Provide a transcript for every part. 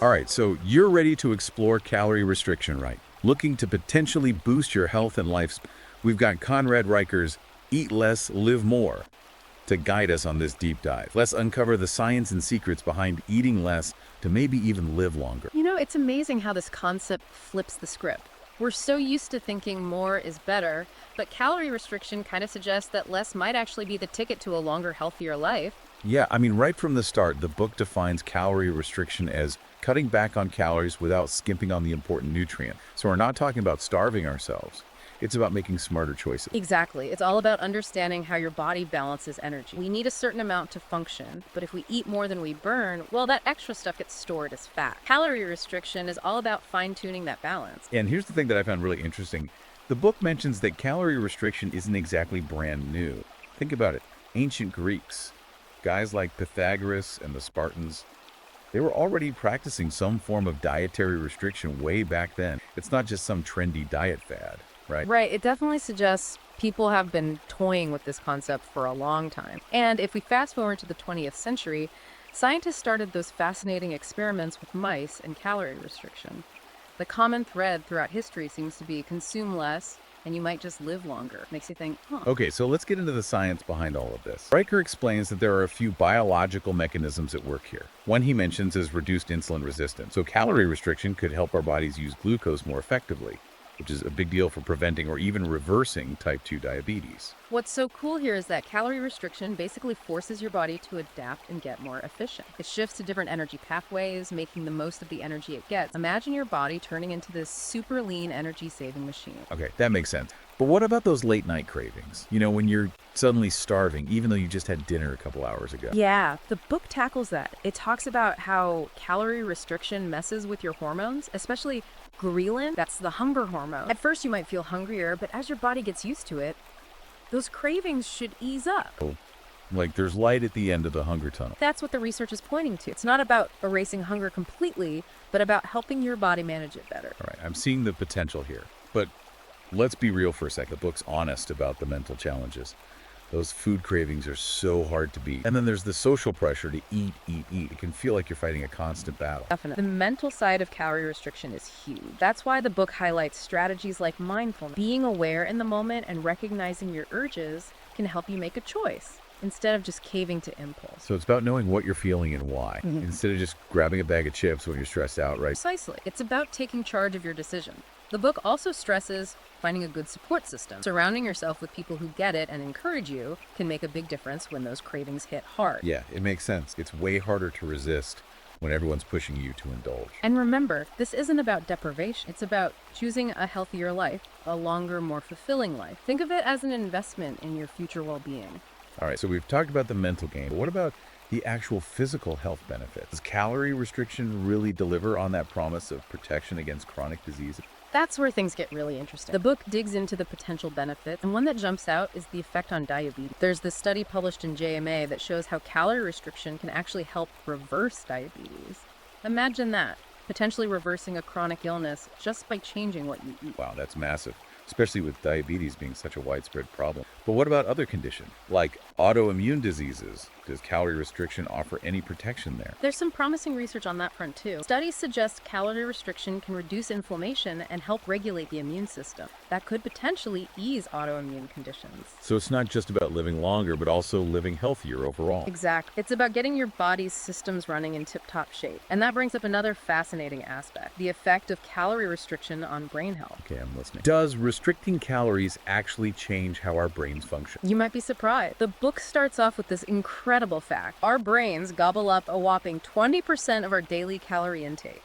All right, so you're ready to explore calorie restriction, right? Looking to potentially boost your health and lifespan. We've got Conrad Reicher's Eat Less, Live More to guide us on this deep dive. Let's uncover the science and secrets behind eating less to maybe even live longer. You know, it's amazing how this concept flips the script. We're so used to thinking more is better, but calorie restriction kind of suggests that less might actually be the ticket to a longer, healthier life. Yeah, I mean, right from the start, the book defines calorie restriction as cutting back on calories without skimping on the important nutrient. So we're not talking about starving ourselves. It's about making smarter choices. Exactly. It's all about understanding how your body balances energy. We need a certain amount to function, but if we eat more than we burn, well, that extra stuff gets stored as fat. Calorie restriction is all about fine-tuning that balance. And here's the thing that I found really interesting. The book mentions that calorie restriction isn't exactly brand new. Think about it. Ancient Greeks, guys like Pythagoras and the Spartans, they were already practicing some form of dietary restriction way back then. It's not just some trendy diet fad, right? Right. It definitely suggests people have been toying with this concept for a long time. And if we fast forward to the 20th century, scientists started those fascinating experiments with mice and calorie restriction. The common thread throughout history seems to be consume less, and you might just live longer. Makes you think, huh. Okay, so let's get into the science behind all of this. Riker explains that there are a few biological mechanisms at work here. One he mentions is reduced insulin resistance. So calorie restriction could help our bodies use glucose more effectively, which is a big deal for preventing or even reversing type 2 diabetes. What's so cool here is that calorie restriction basically forces your body to adapt and get more efficient. It shifts to different energy pathways, making the most of the energy it gets. Imagine your body turning into this super lean energy-saving machine. Okay, that makes sense. But what about those late night cravings? You know, when you're suddenly starving, even though you just had dinner a couple hours ago. Yeah, the book tackles that. It talks about how calorie restriction messes with your hormones, especially ghrelin, that's the hunger hormone. At first you might feel hungrier, but as your body gets used to it, those cravings should ease up. Like there's light at the end of the hunger tunnel. That's what the research is pointing to. It's not about erasing hunger completely, but about helping your body manage it better. All right, I'm seeing the potential here. But let's be real for a sec. The book's honest about the mental challenges. Those food cravings are so hard to beat. And then there's the social pressure to eat, eat, eat. It can feel like you're fighting a constant battle. Definitely. The mental side of calorie restriction is huge. That's why the book highlights strategies like mindfulness. Being aware in the moment and recognizing your urges can help you make a choice instead of just caving to impulse. So it's about knowing what you're feeling and why, instead of just grabbing a bag of chips when you're stressed out, right? Precisely. It's about taking charge of your decision. The book also stresses finding a good support system. Surrounding yourself with people who get it and encourage you can make a big difference when those cravings hit hard. Yeah, it makes sense. It's way harder to resist when everyone's pushing you to indulge. And remember, this isn't about deprivation. It's about choosing a healthier life, a longer, more fulfilling life. Think of it as an investment in your future well-being. All right, so we've talked about the mental game, but what about the actual physical health benefits? Does calorie restriction really deliver on that promise of protection against chronic disease? That's where things get really interesting. The book digs into the potential benefits, and one that jumps out is the effect on diabetes. There's this study published in JMA that shows how calorie restriction can actually help reverse diabetes. Imagine that, potentially reversing a chronic illness just by changing what you eat. Wow, that's massive, especially with diabetes being such a widespread problem. But what about other conditions, like autoimmune diseases? Does calorie restriction offer any protection there? There's some promising research on that front too. Studies suggest calorie restriction can reduce inflammation and help regulate the immune system. That could potentially ease autoimmune conditions. So it's not just about living longer, but also living healthier overall. Exactly. It's about getting your body's systems running in tip-top shape. And that brings up another fascinating aspect, the effect of calorie restriction on brain health. Okay, I'm listening. Does restricting calories actually change how our brains function? You might be surprised. The book starts off with this incredible fact. Our brains gobble up a whopping 20% of our daily calorie intake.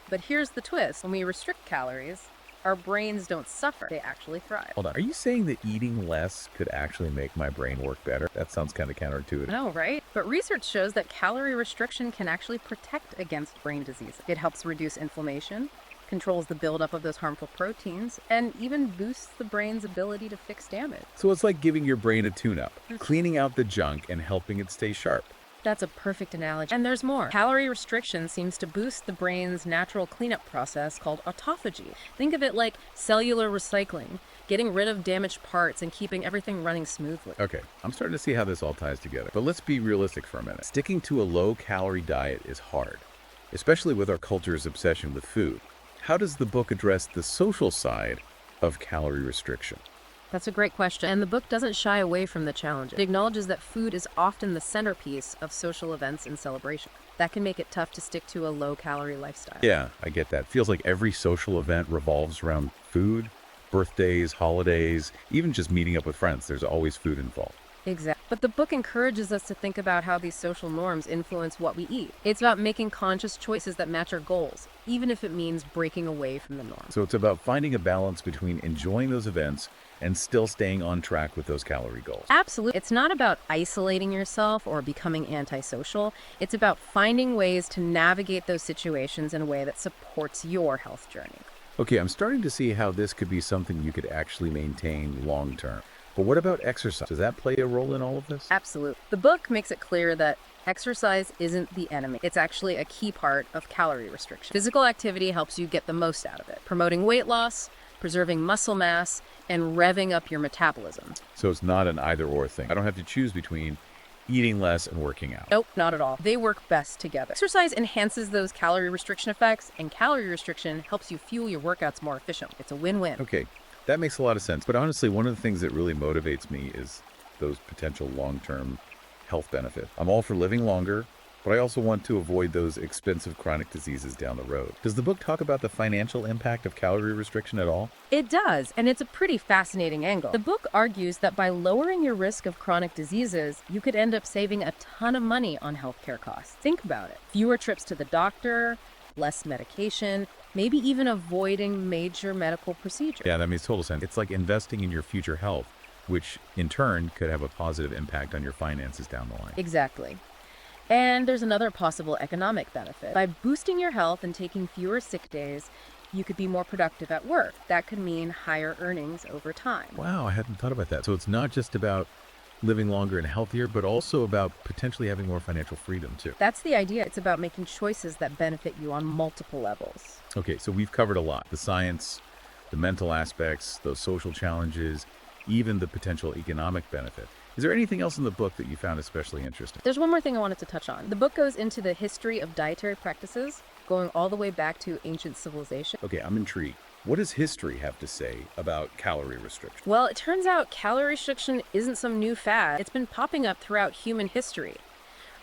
But here's the twist. When we restrict calories, our brains don't suffer. They actually thrive. Hold on. Are you saying that eating less could actually make my brain work better? That sounds kind of counterintuitive. No, right? But research shows that calorie restriction can actually protect against brain disease. It helps reduce inflammation, controls the buildup of those harmful proteins, and even boosts the brain's ability to fix damage. So it's like giving your brain a tune-up, cleaning out the junk and helping it stay sharp. That's a perfect analogy. And there's more. Calorie restriction seems to boost the brain's natural cleanup process called autophagy. Think of it like cellular recycling, getting rid of damaged parts and keeping everything running smoothly. Okay, I'm starting to see how this all ties together. But let's be realistic for a minute. Sticking to a low-calorie diet is hard. especially with our culture's obsession with food. How does the book address the social side of calorie restriction? That's a great question. And the book doesn't shy away from the challenge. It acknowledges that food is often the centerpiece of social events and celebration. That can make it tough to stick to a low-calorie lifestyle. Yeah, I get that. Feels like every social event revolves around food, birthdays, holidays, even just meeting up with friends. There's always food involved. Exactly. But the book encourages us to think about how these social norms influence what we eat. It's about making conscious choices that match our goals, even if it means breaking away from the norm. So it's about finding a balance between enjoying those events and still staying on track with those calorie goals. Absolutely. It's not about isolating yourself or becoming antisocial. It's about finding ways to navigate those situations in a way that supports your health journey. Okay, I'm starting to see how this could be something you could actually maintain long term. But what about exercise? Does that play a role in all of this? Absolutely. The book makes it clear that exercise isn't the enemy. It's actually a key part of calorie restriction. Physical activity helps you get the most out of it, promoting weight loss, preserving muscle mass, and revving up your metabolism. So it's not an either-or thing. I don't have to choose between eating less and working out. Nope, not at all. They work best together. Exercise enhances those calorie restriction effects, and calorie restriction helps you fuel your workouts more efficiently. It's a win-win. Okay, that makes a lot of sense. But honestly, one of the things that really motivates me is those potential long-term health benefits. I'm all for living longer, but I also want to avoid those expensive chronic diseases down the road. Does the book talk about the financial impact of calorie restriction at all? It does, and it's a pretty fascinating angle. The book argues that by lowering your risk of chronic diseases, you could end up saving a ton of money on healthcare costs. Think about it. Fewer trips to the doctor, less medication, maybe even avoiding major medical procedures. Yeah, that makes total sense. It's like investing in your future health, which in turn could have a positive impact on your finances down the line. Exactly. And there's another possible economic benefit. By boosting your health and taking fewer sick days, you could be more productive at work. That could mean higher earnings over time. Wow, I hadn't thought about that. So it's not just about living longer and healthier, but also about potentially having more financial freedom too. That's the idea. It's about making choices that benefit you on multiple levels. Okay, so we've covered a lot. The science, the mental aspects, those social challenges, even the potential economic benefit. Is there anything else in the book that you found especially interesting? There's one more thing I wanted to touch on. The book goes into the history of dietary practices, going all the way back to ancient civilization. Okay, I'm intrigued. What does history have to say about calorie restriction? Well, it turns out calorie restriction isn't some new fad. It's been popping up throughout human history.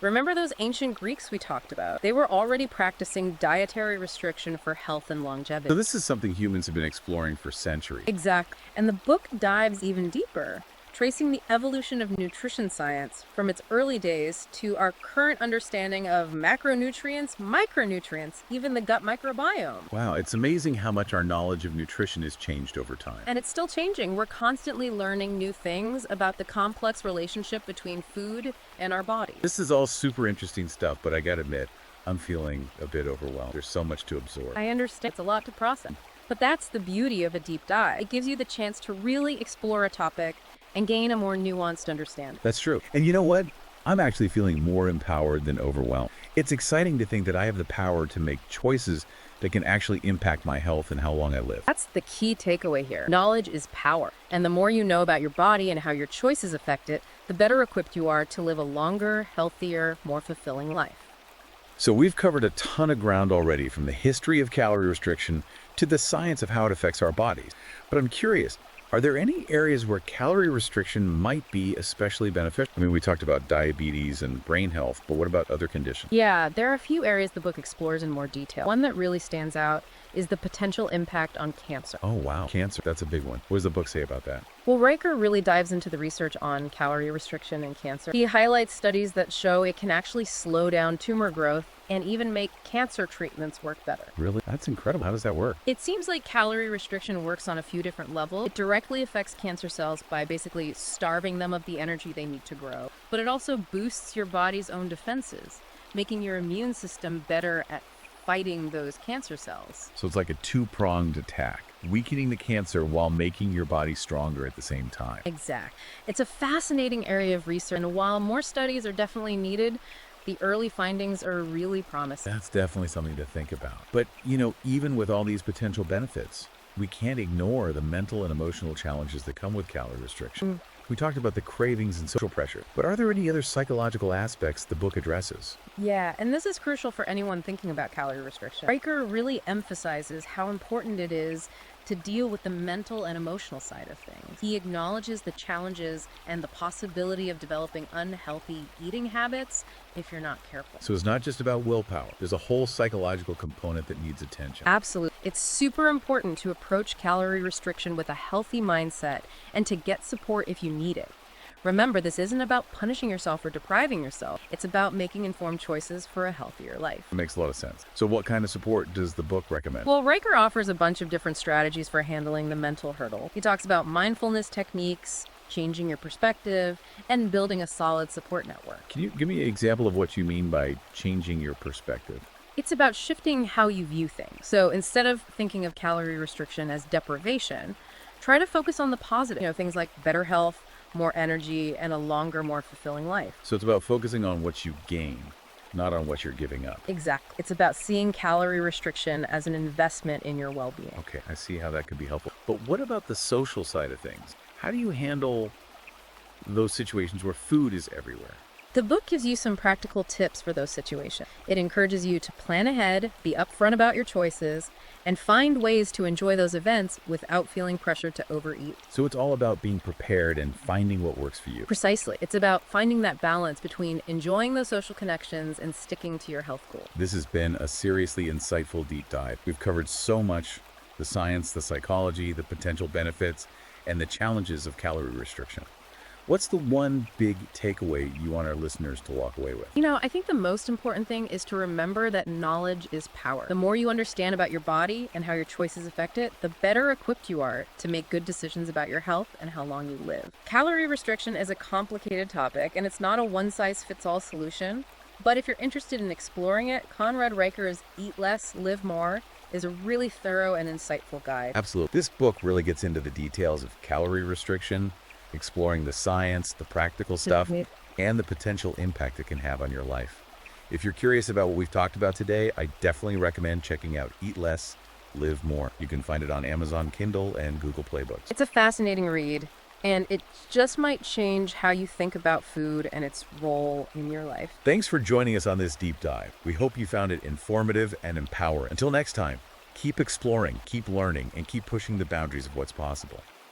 Remember those ancient Greeks we talked about? They were already practicing dietary restriction for health and longevity. So this is something humans have been exploring for centuries. Exactly. And the book dives even deeper, tracing the evolution of nutrition science from its early days to our current understanding of macronutrients, micronutrients, even the gut microbiome. Wow, it's amazing how much our knowledge of nutrition has changed over time. And it's still changing. We're constantly learning new things about the complex relationship between food and our body. This is all super interesting stuff, but I gotta admit, I'm feeling a bit overwhelmed. There's so much to absorb. I understand it's a lot to process. But that's the beauty of a deep dive. It gives you the chance to really explore a topic and gain a more nuanced understanding. That's true. And you know what? I'm actually feeling more empowered than overwhelmed. It's exciting to think that I have the power to make choices that can actually impact my health and how long I live. That's the key takeaway here. Knowledge is power. And the more you know about your body and how your choices affect it, the better equipped you are to live a longer, healthier, more fulfilling life. So we've covered a ton of ground already, from the history of calorie restriction to the science of how it affects our bodies. But I'm curious, are there any areas where calorie restriction might be especially beneficial? I mean, we talked about diabetes and brain health, but what about other conditions? Yeah, there are a few areas the book explores in more detail. One that really stands out is the potential impact on cancer. Oh, wow. Cancer, that's a big one. What does the book say about that? Well, Riker really dives into the research on calorie restriction and cancer. He highlights studies that show it can actually slow down tumor growth and even make cancer treatments work better. Really? That's incredible. How does that work? It seems like calorie restriction works on a few different levels. It directly affects cancer cells by basically starving them of the energy they need to grow. But it also boosts your body's own defenses, making your immune system better at fighting those cancer cells. So it's like a two-pronged attack, weakening the cancer while making your body stronger at the same time. Exact. It's a fascinating area of research, and while more studies are definitely needed, the early findings are really promising. That's definitely something to think about. But, even with all these potential benefits, we can't ignore the mental and emotional challenges that come with calorie restriction. We talked about the cravings and social pressure, but are there any other psychological aspects the book addresses? Yeah, and this is crucial for anyone thinking about calorie restriction. Riker really emphasizes how important it is to deal with the mental and emotional side of things. He acknowledges the challenges and the possibility of developing unhealthy eating habits if you're not careful. So it's not just about willpower. There's a whole psychological component that needs attention. Absolutely. It's super important to approach calorie restriction with a healthy mindset and to get support if you need it. Remember, this isn't about punishing yourself or depriving yourself. It's about making informed choices for a healthier life. It makes a lot of sense. So what kind of support does the book recommend? Well, Riker offers a bunch of different strategies for handling the mental hurdle. He talks about mindfulness techniques, changing your perspective, and building a solid support network. Can you give me an example of what you mean by changing your perspective? It's about shifting how you view things. So instead of thinking of calorie restriction as deprivation, try to focus on the positive. Things like better health, more energy, and a longer, more fulfilling life. So it's about focusing on what you gain, not on what you're giving up. Exactly. It's about seeing calorie restriction as an investment in your well-being. Okay, I see how that could be helpful. But what about the social side of things? How do you handle those situations where food is everywhere? The book gives you some practical tips for those situations. It encourages you to plan ahead, be upfront about your choices, and find ways to enjoy those events without feeling pressured to overeat. So it's all about being prepared and finding what works for you. Precisely. It's about finding that balance between enjoying those social connections and sticking to your health goals. This has been a seriously insightful deep dive. We've covered so much: the science, the psychology, the potential benefits, and the challenges of calorie restriction. What's the one big takeaway you want our listeners to walk away with? I think the most important thing is to remember that knowledge is power. The more you understand about your body and how your choices affect it, the better equipped you are to make good decisions about your health and how long you live. Calorie restriction is a complicated topic, and it's not a one-size-fits-all solution. But if you're interested in exploring it, Conrad Riker's Eat Less, Live More is a really thorough and insightful guide. Absolutely. This book really gets into the details of calorie restriction, exploring the science, the practical stuff, and the potential impact it can have on your life. If you're curious about what we've talked about today, I definitely recommend checking out Eat Less, Live More. You can find it on Amazon Kindle and Google Play Books. It's a fascinating read, and it just might change how you think about food and its role in your life. Thanks for joining us on this deep dive. We hope you found it informative and empowering. Until next time, keep exploring, keep learning, and keep pushing the boundaries of what's possible.